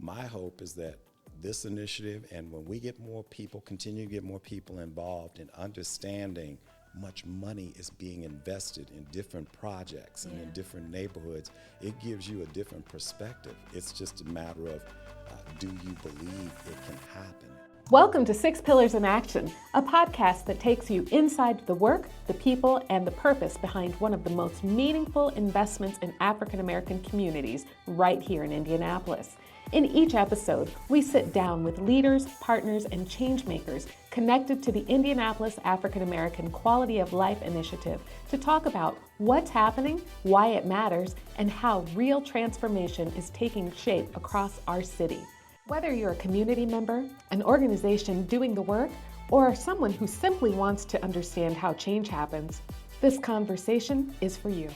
my hope is that this initiative, and when we get more people, continue to get more people involved in understanding much money is being invested in different projects and in different neighborhoods, it gives you a different perspective. It's just a matter of, do you believe it can happen? Welcome to Six Pillars in Action, a podcast that takes you inside the work, the people, and the purpose behind one of the most meaningful investments in African American communities right here in Indianapolis. In each episode, we sit down with leaders, partners, and change makers connected to the Indianapolis African American Quality of Life Initiative to talk about what's happening, why it matters, and how real transformation is taking shape across our city. Whether you're a community member, an organization doing the work, or someone who simply wants to understand how change happens, this conversation is for you.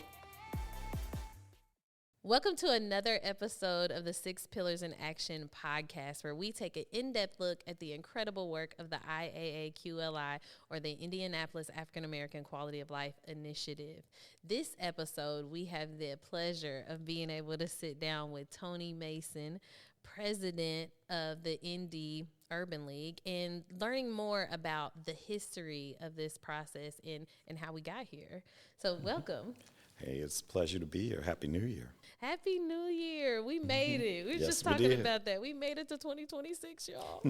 Welcome to another episode of the Six Pillars in Action podcast, where we take an in-depth look at the incredible work of the IAAQLI, or the Indianapolis African American Quality of Life Initiative. This episode, we have the pleasure of being able to sit down with Tony Mason, president of the Indy Urban League, and learning more about the history of this process and how we got here. So welcome. Hey, it's a pleasure to be here. Happy New Year. Happy New Year. We made it. We were just talking about that. We made it to 2026, y'all.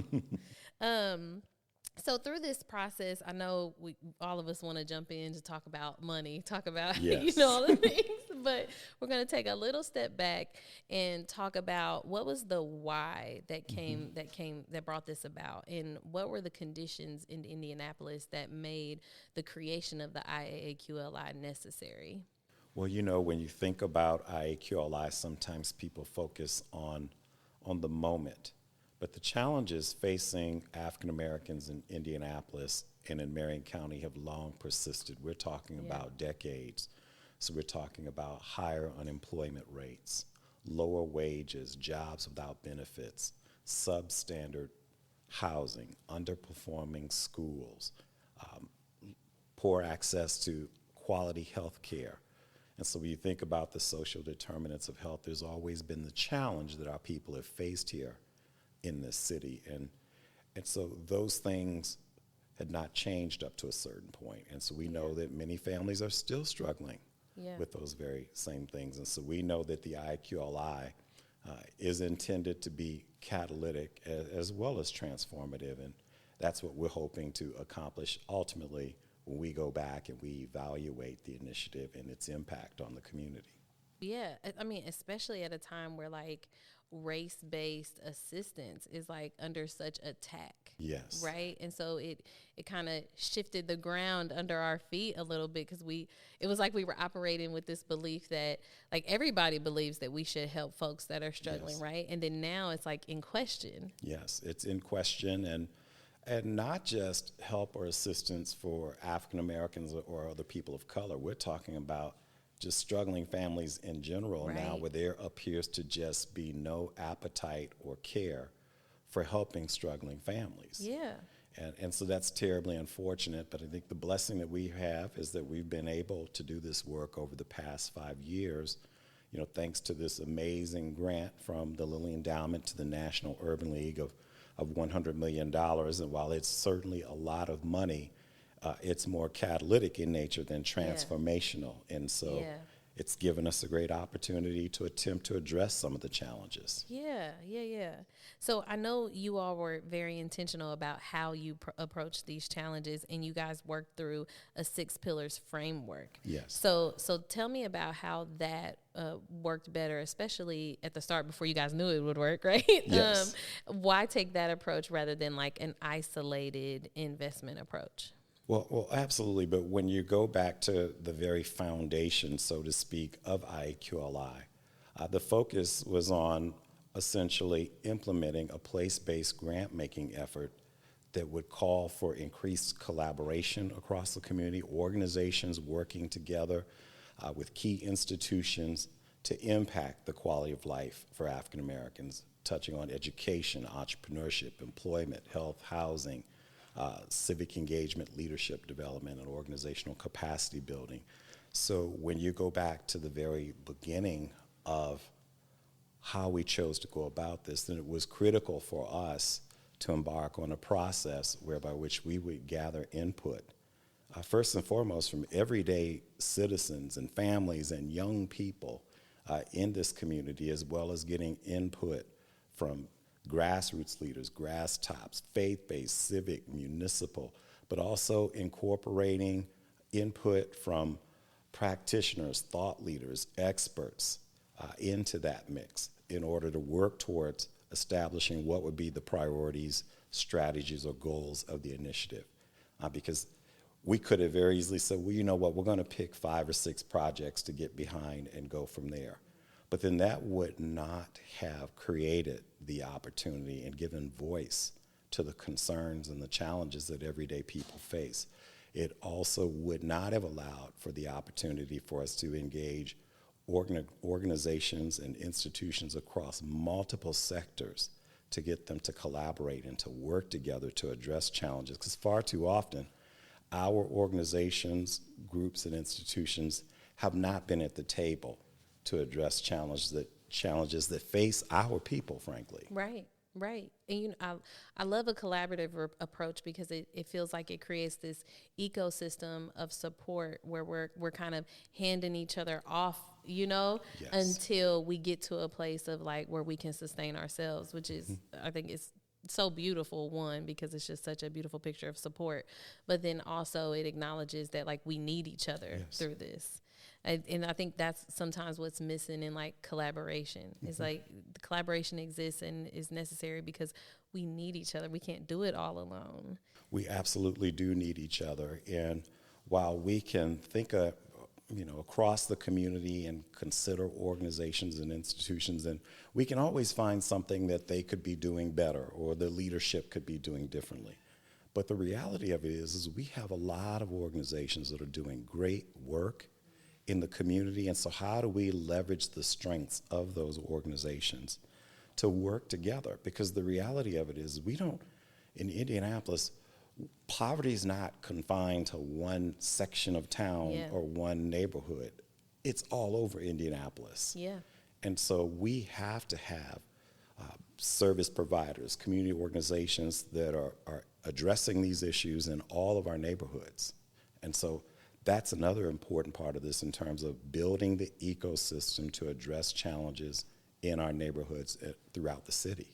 So through this process, I know all of us want to jump in to talk about money, talk about, all the things, but we're going to take a little step back and talk about what was the why that brought this about, and what were the conditions in Indianapolis that made the creation of the IAAQLI necessary. Well, when you think about IAAQLI, sometimes people focus on the moment. But the challenges facing African Americans in Indianapolis and in Marion County have long persisted. We're talking about decades. So we're talking about higher unemployment rates, lower wages, jobs without benefits, substandard housing, underperforming schools, poor access to quality health care. And so when you think about the social determinants of health, there's always been the challenge that our people have faced here in this city. And so those things had not changed up to a certain point. And so we know that many families are still struggling with those very same things. And so we know that the IAAQLI is intended to be catalytic as well as transformative. And that's what we're hoping to accomplish ultimately when we go back and we evaluate the initiative and its impact on the community. Yeah, I mean, especially at a time where race-based assistance is under such attack. Yes. Right? And so it kind of shifted the ground under our feet a little bit, because it was like we were operating with this belief that everybody believes that we should help folks that are struggling, right? And then now it's in question. Yes, it's in question, and not just help or assistance for African Americans or other people of color. We're talking about just struggling families in general now, where there appears to just be no appetite or care for helping struggling families. Yeah. And so that's terribly unfortunate, but I think the blessing that we have is that we've been able to do this work over the past 5 years, thanks to this amazing grant from the Lilly Endowment to the National Urban League of $100 million. And while it's certainly a lot of money, it's more catalytic in nature than transformational. And so it's given us a great opportunity to attempt to address some of the challenges. Yeah. So I know you all were very intentional about how you approach these challenges, and you guys worked through a 6 pillars framework. Yes. So tell me about how that worked better, especially at the start before you guys knew it would work, right? Yes. Why take that approach rather than an isolated investment approach? Well, absolutely. But when you go back to the very foundation, so to speak, of IAAQLI, the focus was on essentially implementing a place-based grant-making effort that would call for increased collaboration across the community, organizations working together with key institutions to impact the quality of life for African Americans, touching on education, entrepreneurship, employment, health, housing, civic engagement, leadership development, and organizational capacity building. So when you go back to the very beginning of how we chose to go about this, then it was critical for us to embark on a process whereby which we would gather input, first and foremost from everyday citizens and families and young people in this community, as well as getting input from grassroots leaders, grass tops, faith-based, civic, municipal, but also incorporating input from practitioners, thought leaders, experts into that mix in order to work towards establishing what would be the priorities, strategies, or goals of the initiative. Because we could have very easily said, well, you know what, we're going to pick 5 or 6 projects to get behind and go from there. But then that would not have created the opportunity and given voice to the concerns and the challenges that everyday people face. It also would not have allowed for the opportunity for us to engage organizations and institutions across multiple sectors to get them to collaborate and to work together to address challenges. Because far too often, our organizations, groups, and institutions have not been at the table to address challenges that face our people, frankly. Right. Right. And I love a collaborative approach because it feels like it creates this ecosystem of support where we're kind of handing each other off, Yes. until we get to a place of like where we can sustain ourselves, which is, I think it's so beautiful, one, because it's just such a beautiful picture of support, but then also it acknowledges that like we need each other through this. And I think that's sometimes what's missing in like collaboration. It's like the collaboration exists and is necessary because we need each other. We can't do it all alone. We absolutely do need each other. And while we can think across the community and consider organizations and institutions, and we can always find something that they could be doing better or the leadership could be doing differently. But the reality of it is we have a lot of organizations that are doing great work in the community, and so how do we leverage the strengths of those organizations to work together? Because the reality of it is in Indianapolis, poverty is not confined to one section of town or one neighborhood. It's all over Indianapolis. Yeah. And so we have to have service providers, community organizations that are addressing these issues in all of our neighborhoods. And so that's another important part of this in terms of building the ecosystem to address challenges in our neighborhoods throughout the city.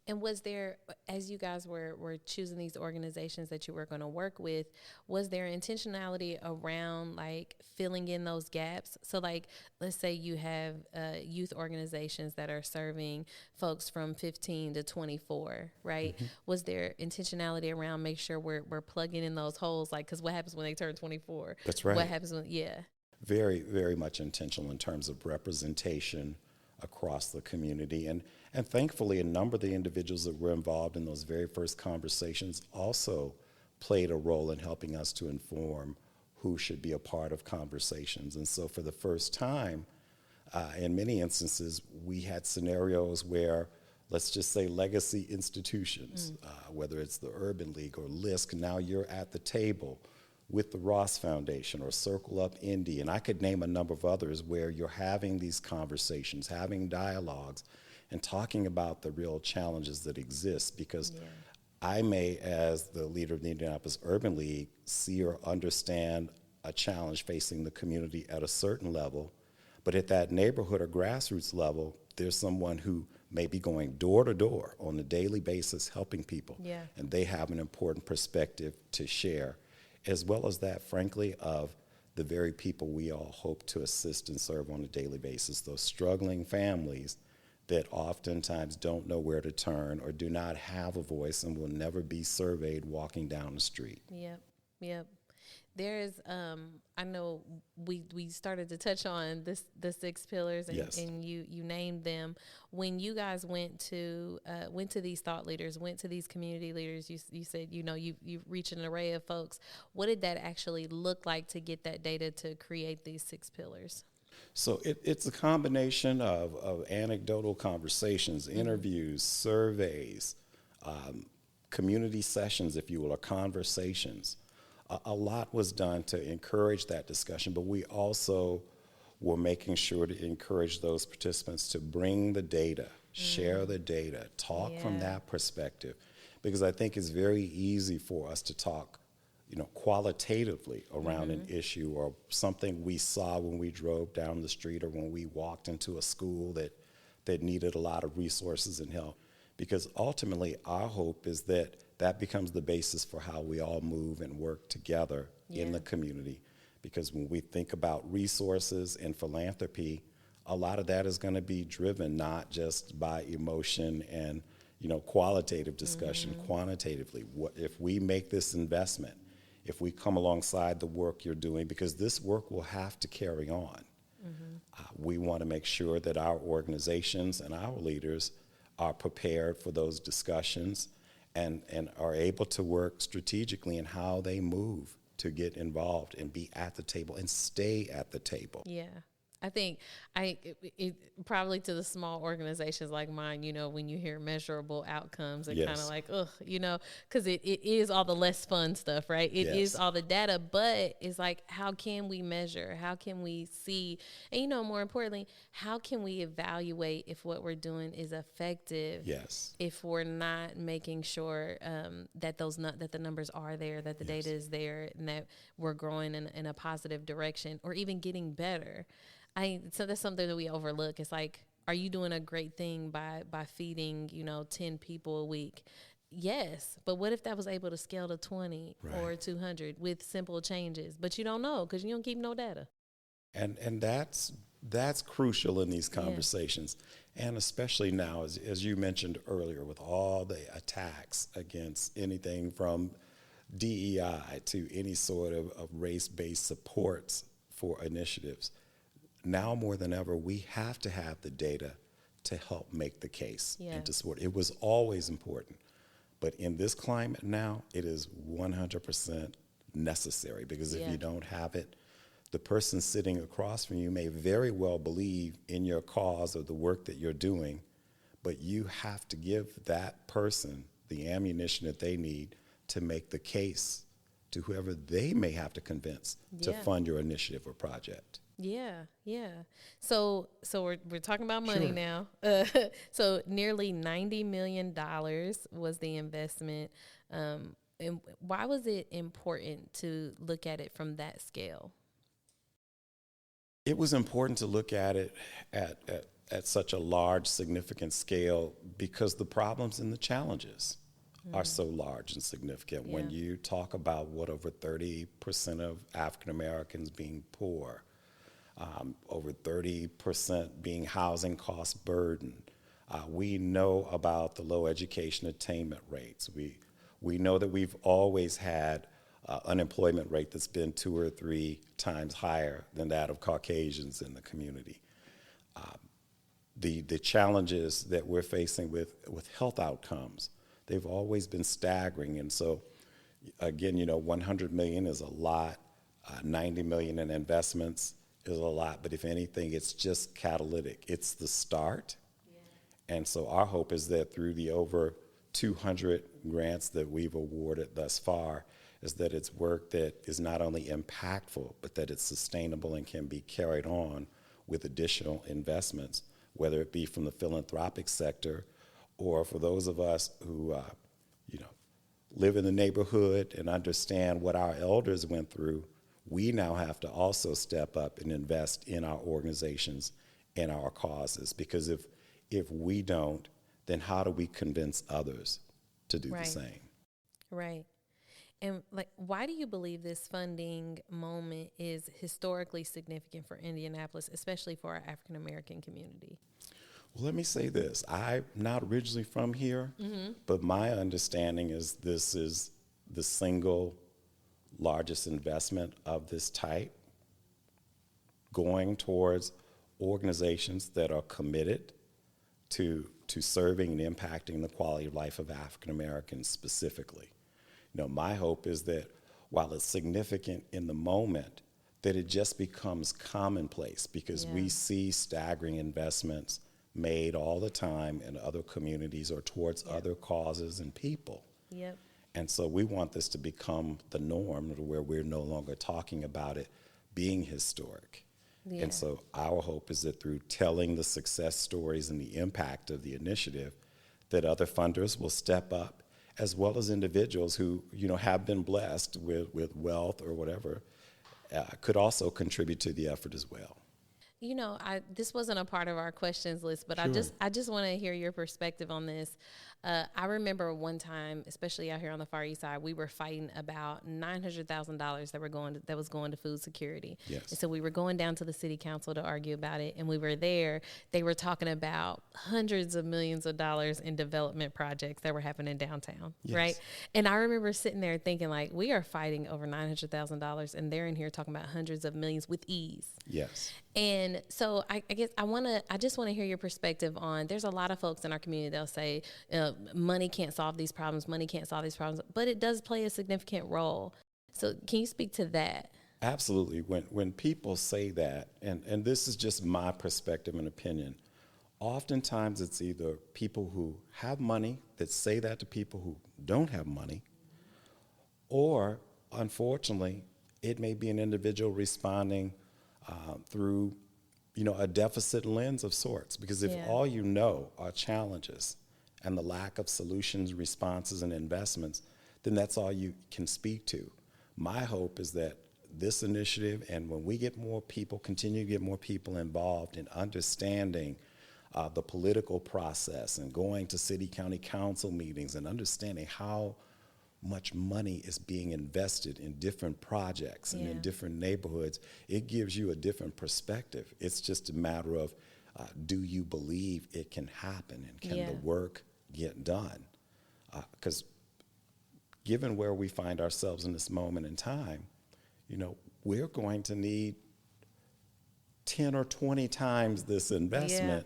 And was there, as you guys were choosing these organizations that you were going to work with, was there intentionality around like filling in those gaps? So like, let's say you have youth organizations that are serving folks from 15 to 24, right? Mm-hmm. Was there intentionality around make sure we're plugging in those holes? Like, because what happens when they turn 24? That's right. What happens when, Very, very much intentional in terms of representation across the community. And thankfully, a number of the individuals that were involved in those very first conversations also played a role in helping us to inform who should be a part of conversations. And so for the first time, in many instances, we had scenarios where, let's just say legacy institutions, whether it's the Urban League or LISC, now you're at the table with the Ross Foundation or Circle Up Indy, and I could name a number of others where you're having these conversations, having dialogues, and talking about the real challenges that exist. Because I may, as the leader of the Indianapolis Urban League, see or understand a challenge facing the community at a certain level, but at that neighborhood or grassroots level, there's someone who may be going door to door on a daily basis helping people, and they have an important perspective to share, as well as that, frankly, of the very people we all hope to assist and serve on a daily basis, those struggling families that oftentimes don't know where to turn or do not have a voice and will never be surveyed walking down the street. Yep. There's, I know we started to touch on the 6 pillars, and you named them. When you guys went to these thought leaders, went to these community leaders, you said, you reach an array of folks. What did that actually look like to get that data to create these 6 pillars? So it's a combination of anecdotal conversations, interviews, surveys, community sessions, if you will, or conversations. A lot was done to encourage that discussion, but we also we're making sure to encourage those participants to bring the data, share the data, talk from that perspective. Because I think it's very easy for us to talk, qualitatively around an issue or something we saw when we drove down the street or when we walked into a school that needed a lot of resources and help. Because ultimately, our hope is that that becomes the basis for how we all move and work together in the community. Because when we think about resources and philanthropy, a lot of that is going to be driven not just by emotion and qualitative discussion, quantitatively. What if we make this investment, if we come alongside the work you're doing, because this work will have to carry on. We want to make sure that our organizations and our leaders are prepared for those discussions and are able to work strategically in how they move to get involved and be at the table and stay at the table. Yeah. I think probably to the small organizations like mine, when you hear measurable outcomes, it kind of like, because it is all the less fun stuff, right? It is all the data, but it's like, how can we measure? How can we see? And, more importantly, how can we evaluate if what we're doing is effective? Yes. If we're not making sure that the numbers are there, that the data is there, and that we're growing in a positive direction or even getting better. So that's something that we overlook. It's like, are you doing a great thing by feeding, 10 people a week? Yes. But what if that was able to scale to 20 or 200 with simple changes? But you don't know because you don't keep no data. And that's crucial in these conversations. And especially now, as you mentioned earlier, with all the attacks against anything from DEI to any sort of race-based supports for initiatives. Now more than ever, we have to have the data to help make the case and to support. It was always important, but in this climate now, it is 100% necessary, because if you don't have it, the person sitting across from you may very well believe in your cause or the work that you're doing, but you have to give that person the ammunition that they need to make the case to whoever they may have to convince to fund your initiative or project. Yeah. So we're talking about money now. So nearly $90 million was the investment. And why was it important to look at it from that scale? It was important to look at it at such a large, significant scale because the problems and the challenges are so large and significant. When you talk about over 30% of African Americans being poor, over 30% being housing cost burdened. We know about the low education attainment rates. We know that we've always had unemployment rate that's been 2 or 3 times higher than that of Caucasians in the community. The challenges that we're facing with health outcomes, they've always been staggering. And so, again, $100 million is a lot. 90 million in investments is a lot, but if anything, it's just catalytic. It's the start. And so our hope is that through the over 200 grants that we've awarded thus far, is that it's work that is not only impactful, but that it's sustainable and can be carried on with additional investments, whether it be from the philanthropic sector or for those of us who, live in the neighborhood and understand what our elders went through. We now have to also step up and invest in our organizations and our causes, because if we don't, then how do we convince others to do the same? Right. And why do you believe this funding moment is historically significant for Indianapolis, especially for our African American community? Well, let me say this. I'm not originally from here, but my understanding is this is the single largest investment of this type going towards organizations that are committed to serving and impacting the quality of life of African Americans specifically. My hope is that while it's significant in the moment, that it just becomes commonplace, because we see staggering investments made all the time in other communities or towards other causes and people. And so we want this to become the norm, where we're no longer talking about it being historic. Yeah. And so our hope is that through telling the success stories and the impact of the initiative, that other funders will step up, as well as individuals who, have been blessed with wealth or whatever, could also contribute to the effort as well. This wasn't a part of our questions list, but Sure. I just want to hear your perspective on this. I remember one time, especially out here on the Far East Side, we were fighting about $900,000 that was going to food security. Yes. And so we were going down to the city council to argue about it, and we were there. They were talking about hundreds of millions of dollars in development projects that were happening downtown, Yes. right? And I remember sitting there thinking, like, we are fighting over $900,000, and they're in here talking about hundreds of millions with ease. Yes. And so I guess I just want to hear your perspective on, there's a lot of folks in our community, they'll say, money can't solve these problems, but it does play a significant role. So can you speak to that? Absolutely. When people say that, and this is just my perspective and opinion, oftentimes it's either people who have money that say that to people who don't have money, or unfortunately, it may be an individual responding through, a deficit lens of sorts. Because if all you know are challenges and the lack of solutions, responses, and investments, then that's all you can speak to. My hope is that this initiative, and when we get more people, continue to get more people involved in understanding the political process and going to city, county council meetings and understanding how much money is being invested in different projects and in different neighborhoods, it gives you a different perspective. It's just a matter of, do you believe it can happen, and can the work get done? Because given where we find ourselves in this moment in time, we're going to need 10 or 20 times this investment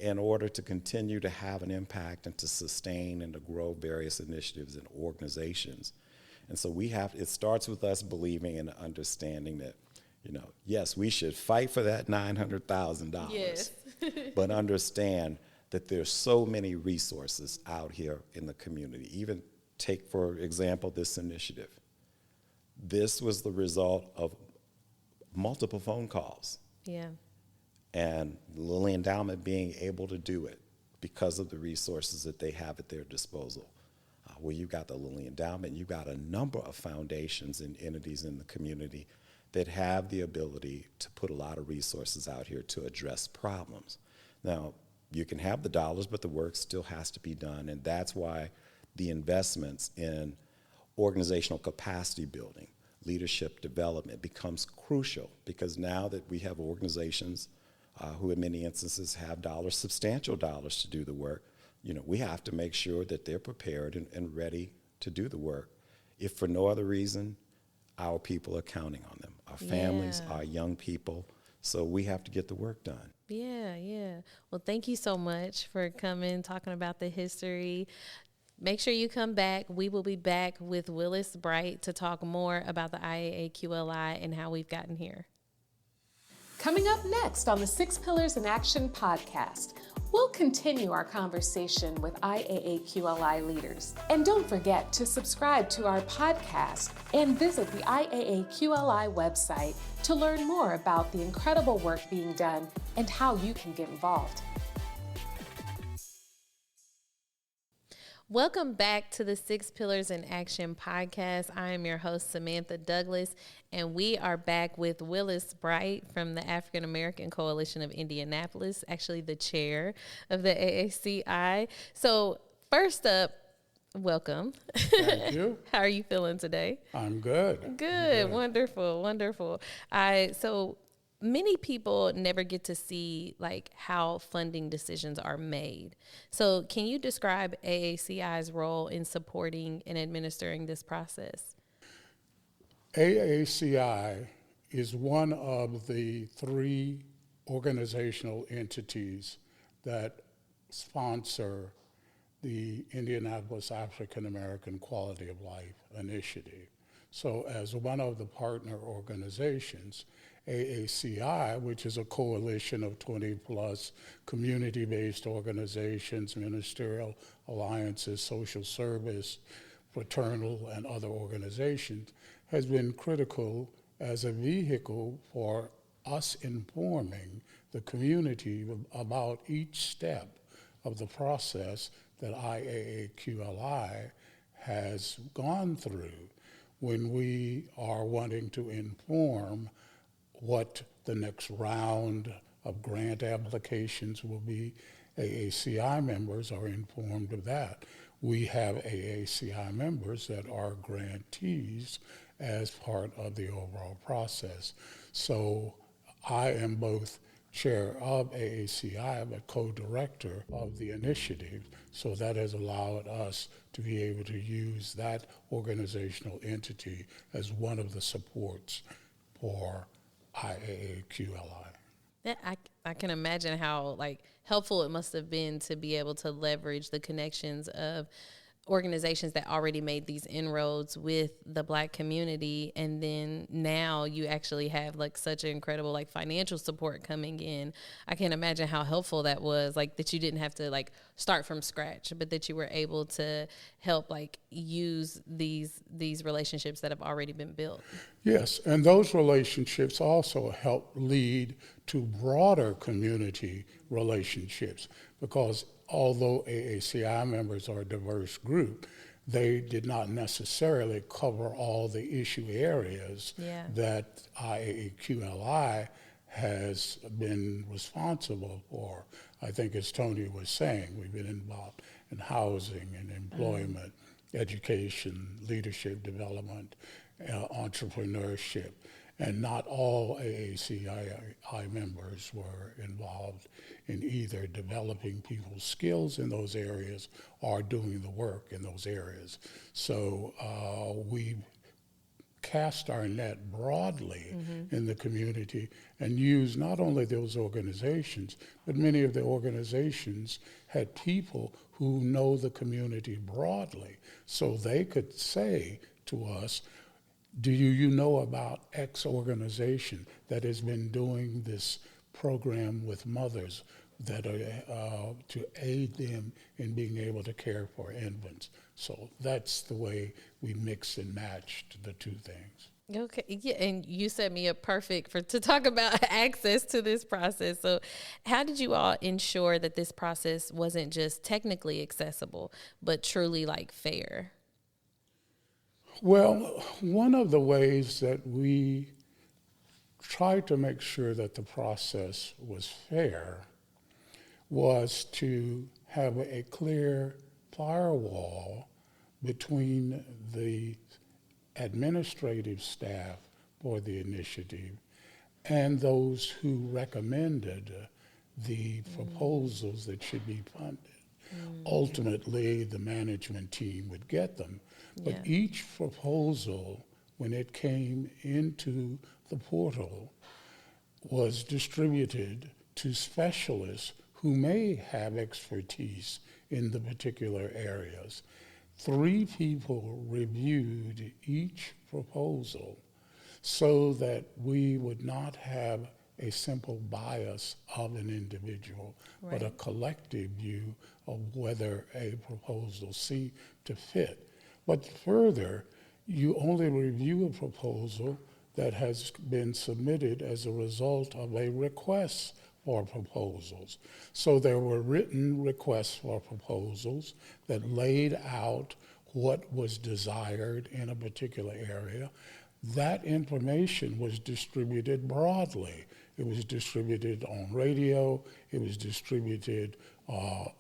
in order to continue to have an impact and to sustain and to grow various initiatives and organizations. And so it starts with us believing and understanding that, yes, we should fight for that $900,000, Yes. but understand that there's so many resources out here in the community. Even take, for example, this initiative. This was the result of multiple phone calls. Yeah. And the Lilly Endowment being able to do it because of the resources that they have at their disposal. Where you've got the Lilly Endowment, you've got a number of foundations and entities in the community that have the ability to put a lot of resources out here to address problems. Now, you can have the dollars, but the work still has to be done, and that's why the investments in organizational capacity building, leadership development becomes crucial, because now that we have organizations who in many instances have substantial dollars to do the work, we have to make sure that they're prepared and ready to do the work. If for no other reason, our people are counting on them, our families, our young people. So we have to get the work done. Yeah. Well, thank you so much for coming, talking about the history. Make sure you come back. We will be back with Willis Bright to talk more about the IAAQLI and how we've gotten here. Coming up next on the Six Pillars in Action podcast, we'll continue our conversation with IAAQLI leaders. And don't forget to subscribe to our podcast and visit the IAAQLI website to learn more about the incredible work being done and how you can get involved. Welcome back to the Six Pillars in Action podcast. I am your host, Samantha Douglas, and we are back with Willis Bright from the African American Coalition of Indianapolis, actually the chair of the AACI. So first up, welcome. Thank you. How are you feeling today? I'm good. Good. Wonderful. So many people never get to see how funding decisions are made. So can you describe AACI's role in supporting and administering this process? AACI is one of the 3 organizational entities that sponsor the Indianapolis African American Quality of Life Initiative. So as one of the partner organizations, AACI, which is a coalition of 20-plus community-based organizations, ministerial alliances, social service, fraternal, and other organizations, has been critical as a vehicle for us informing the community about each step of the process that IAAQLI has gone through when we are wanting to inform what the next round of grant applications will be. AACI members are informed of that. We have AACI members that are grantees as part of the overall process. So I am both chair of AACI, but co-director of the initiative. So that has allowed us to be able to use that organizational entity as one of the supports for IAAQLI. Yeah, I can imagine how helpful it must have been to be able to leverage the connections of organizations that already made these inroads with the Black community, and then now you actually have such incredible financial support coming in. I can't imagine how helpful that was, that you didn't have to start from scratch, but that you were able to help use these relationships that have already been built. Yes, and those relationships also help lead to broader community relationships, because although AACI members are a diverse group, they did not necessarily cover all the issue areas that IAAQLI has been responsible for. I think, as Tony was saying, we've been involved in housing and employment, education, leadership development, entrepreneurship. And not all AACI members were involved in either developing people's skills in those areas or doing the work in those areas. So we cast our net broadly in the community and used not only those organizations, but many of the organizations had people who know the community broadly. So they could say to us, do you know about X organization that has been doing this program with mothers that are to aid them in being able to care for infants? So that's the way we mix and matched the two things. Okay, yeah, and you set me up perfect to talk about access to this process. So how did you all ensure that this process wasn't just technically accessible, but truly fair? Well, one of the ways that we tried to make sure that the process was fair was to have a clear firewall between the administrative staff for the initiative and those who recommended the proposals that should be funded. Ultimately, the management team would get them. But each proposal, when it came into the portal, was distributed to specialists who may have expertise in the particular areas. 3 people reviewed each proposal so that we would not have a simple bias of an individual, but a collective view of whether a proposal seemed to fit. But further, you only review a proposal that has been submitted as a result of a request for proposals. So there were written requests for proposals that laid out what was desired in a particular area. That information was distributed broadly. It was distributed on radio. It was distributed on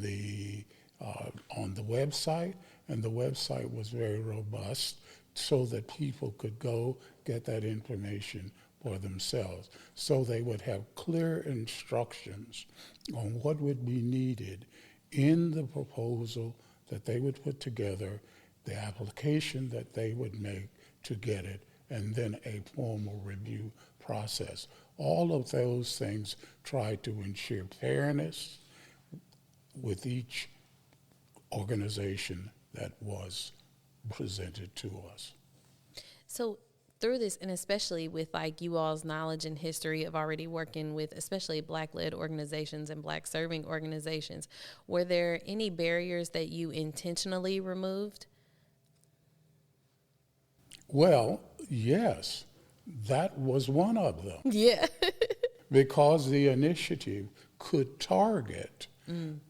the website, and the website was very robust so that people could go get that information for themselves. So they would have clear instructions on what would be needed in the proposal that they would put together, the application that they would make to get it, and then a formal review process. All of those things try to ensure fairness with each organization that was presented to us. So through this, and especially with you all's knowledge and history of already working with especially Black-led organizations and Black-serving organizations, were there any barriers that you intentionally removed? Well, yes. That was one of them. Yeah. Because the initiative could target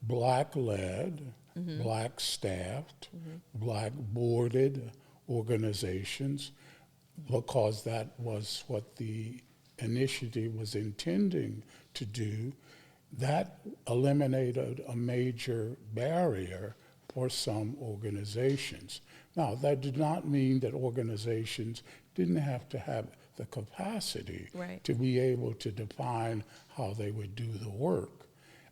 Black-led, Black-staffed, Black-boarded organizations, because that was what the initiative was intending to do. That eliminated a major barrier for some organizations. Now, that did not mean that organizations didn't have to have the capacity Right. to be able to define how they would do the work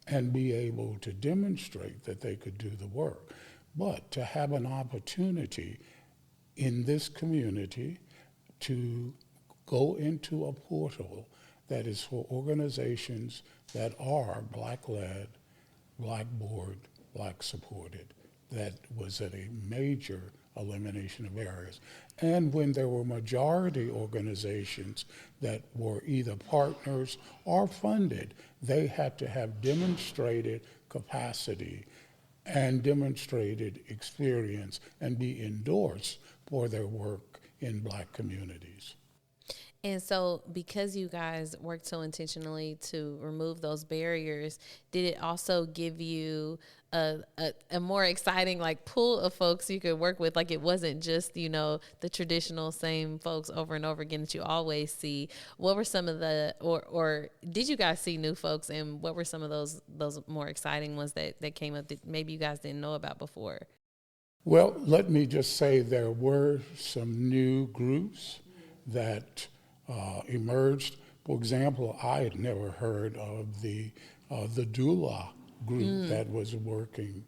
and be able to demonstrate that they could do the work. But to have an opportunity in this community to go into a portal that is for organizations that are Black-led, Black-board, Black-supported, that was at a major elimination of barriers. And when there were majority organizations that were either partners or funded, they had to have demonstrated capacity and demonstrated experience and be endorsed for their work in Black communities. And so because you guys worked so intentionally to remove those barriers, did it also give you a more exciting like pool of folks you could work with? Like it wasn't just, you know, the traditional same folks over and over again that you always see. What were some of the, or did you guys see new folks, and what were some of those more exciting ones that came up that maybe you guys didn't know about before? Well, let me just say there were some new groups that emerged. For example, I had never heard of the doula group that was working.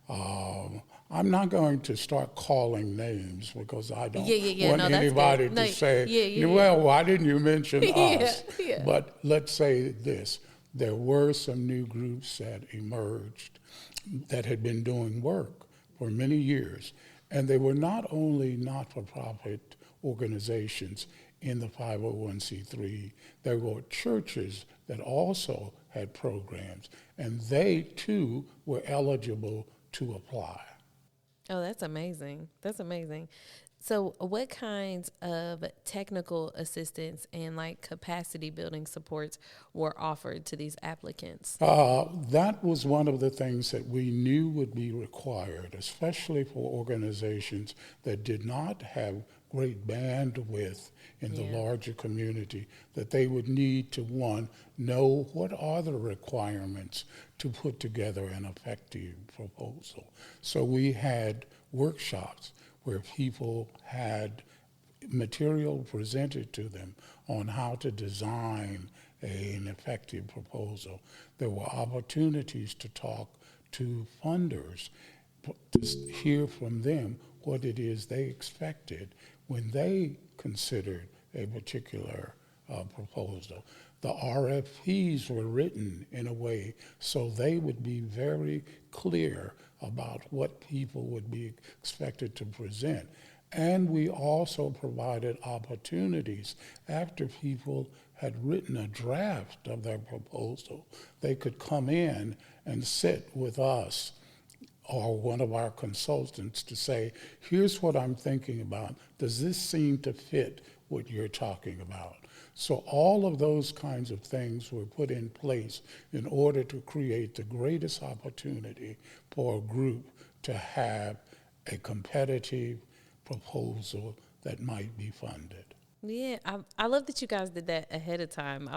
I'm not going to start calling names because I don't want anybody to say, well, why didn't you mention us? But let's say this. There were some new groups that emerged that had been doing work for many years. And they were not only not-for-profit organizations in the 501c3, there were churches that also had programs, and they too were eligible to apply. Oh, that's amazing. That's amazing. So what kinds of technical assistance and like capacity building supports were offered to these applicants? That was one of the things that we knew would be required, especially for organizations that did not have great bandwidth in the larger community, that they would need to, one, know what are the requirements to put together an effective proposal. So we had workshops where people had material presented to them on how to design an effective proposal. There were opportunities to talk to funders, to hear from them what it is they expected when they considered a particular proposal. The RFPs were written in a way so they would be very clear about what people would be expected to present. And we also provided opportunities after people had written a draft of their proposal. They could come in and sit with us or one of our consultants to say, here's what I'm thinking about. Does this seem to fit what you're talking about? So all of those kinds of things were put in place in order to create the greatest opportunity for a group to have a competitive proposal that might be funded. Yeah, I love that you guys did that ahead of time.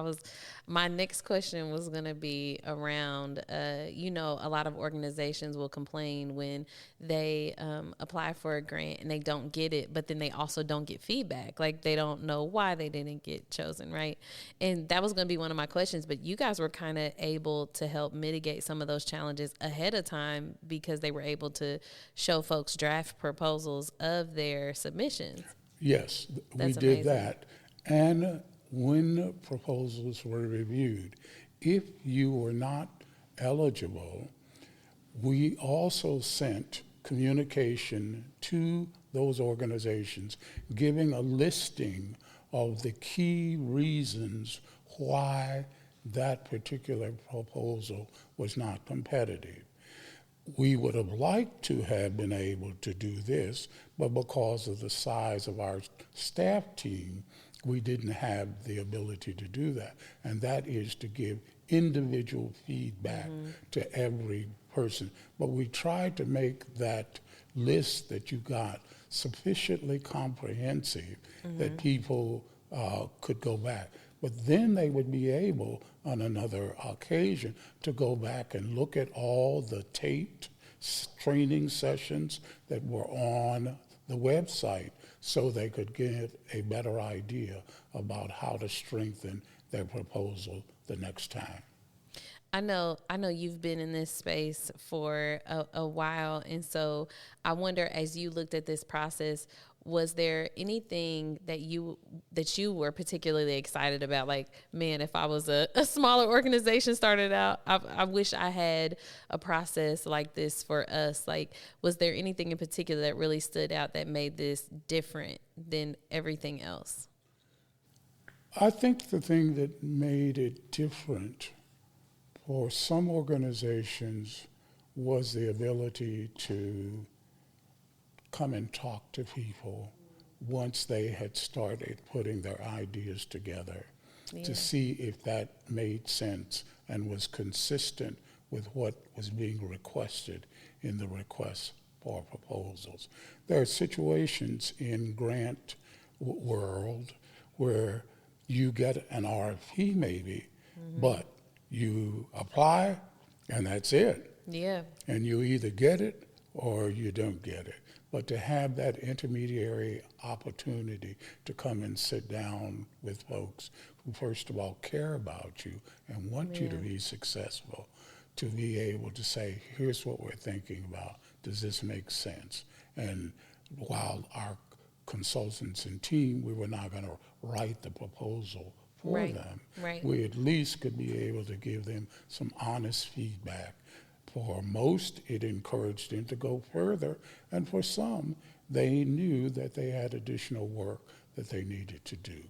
My next question was going to be around, a lot of organizations will complain when they apply for a grant and they don't get it, but then they also don't get feedback. Like they don't know why they didn't get chosen, right? And that was going to be one of my questions, but you guys were kind of able to help mitigate some of those challenges ahead of time because they were able to show folks draft proposals of their submissions. Yes, we did that. And when proposals were reviewed, if you were not eligible, we also sent communication to those organizations giving a listing of the key reasons why that particular proposal was not competitive. We would have liked to have been able to do this, but because of the size of our staff team, we didn't have the ability to do that. And that is to give individual feedback to every person. But we tried to make that list that you got sufficiently comprehensive that people could go back. But then they would be able, on another occasion, to go back and look at all the taped training sessions that were on the website so they could get a better idea about how to strengthen their proposal the next time. I know you've been in this space for a while, and so I wonder, as you looked at this process, was there anything that you were particularly excited about? Like, man, if I was a smaller organization started out, I wish I had a process like this for us. Like, was there anything in particular that really stood out that made this different than everything else? I think the thing that made it different for some organizations was the ability to come and talk to people once they had started putting their ideas together to see if that made sense and was consistent with what was being requested in the request for proposals. There are situations in grant world where you get an RFP maybe, but you apply and that's it. Yeah. And you either get it or you don't get it. But to have that intermediary opportunity to come and sit down with folks who first of all care about you and want you to be successful, to be able to say, here's what we're thinking about. Does this make sense? And while our consultants and team, we were not going to write the proposal for them. We at least could be able to give them some honest feedback. For most, it encouraged them to go further, and for some, they knew that they had additional work that they needed to do.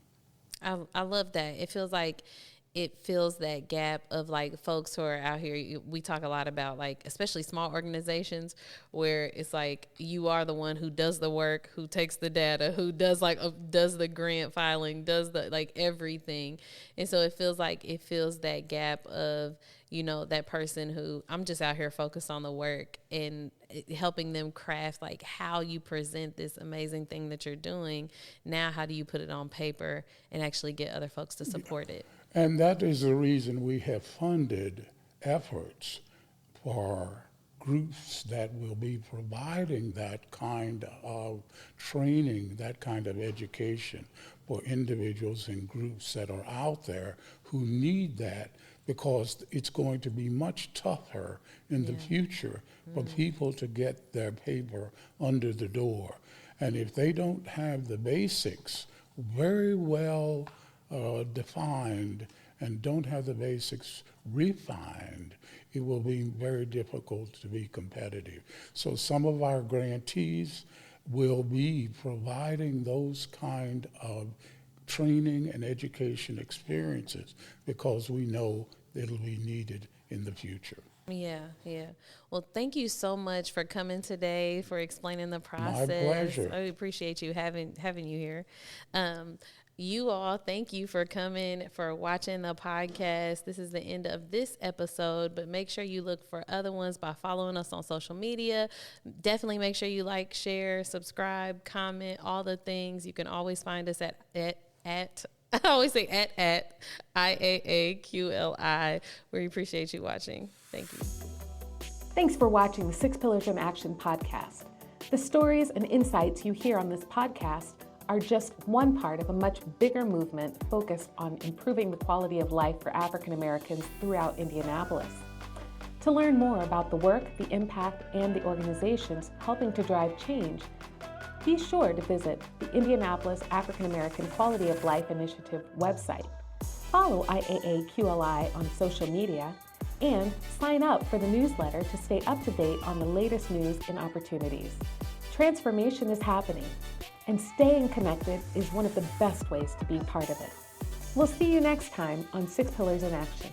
I love that. It fills that gap of like folks who are out here. We talk a lot about like, especially small organizations where it's like you are the one who does the work, who takes the data, who does does the grant filing, does the like everything. And so it fills that gap of, you know, that person who I'm just out here focused on the work and helping them craft like how you present this amazing thing that you're doing. Now, how do you put it on paper and actually get other folks to support it? And that is the reason we have funded efforts for groups that will be providing that kind of training, that kind of education for individuals and groups that are out there who need that, because it's going to be much tougher in the future for people to get their paper under the door. And if they don't have the basics very well defined and don't have the basics refined, it will be very difficult to be competitive. So some of our grantees will be providing those kind of training and education experiences because we know it'll be needed in the future. Yeah. Well, thank you so much for coming today, for explaining the process. My pleasure. I appreciate you having you here. You all, thank you for coming, for watching the podcast. This is the end of this episode, but make sure you look for other ones by following us on social media. Definitely make sure you like, share, subscribe, comment, all the things. You can always find us at I always say at IAAQLI. We appreciate you watching. Thank you. Thanks for watching the 6 Pillars in Action podcast. The stories and insights you hear on this podcast are just one part of a much bigger movement focused on improving the quality of life for African Americans throughout Indianapolis. To learn more about the work, the impact, and the organizations helping to drive change, be sure to visit the Indianapolis African American Quality of Life Initiative website. Follow IAAQLI on social media and sign up for the newsletter to stay up to date on the latest news and opportunities. Transformation is happening, and staying connected is one of the best ways to be part of it. We'll see you next time on 6 Pillars in Action.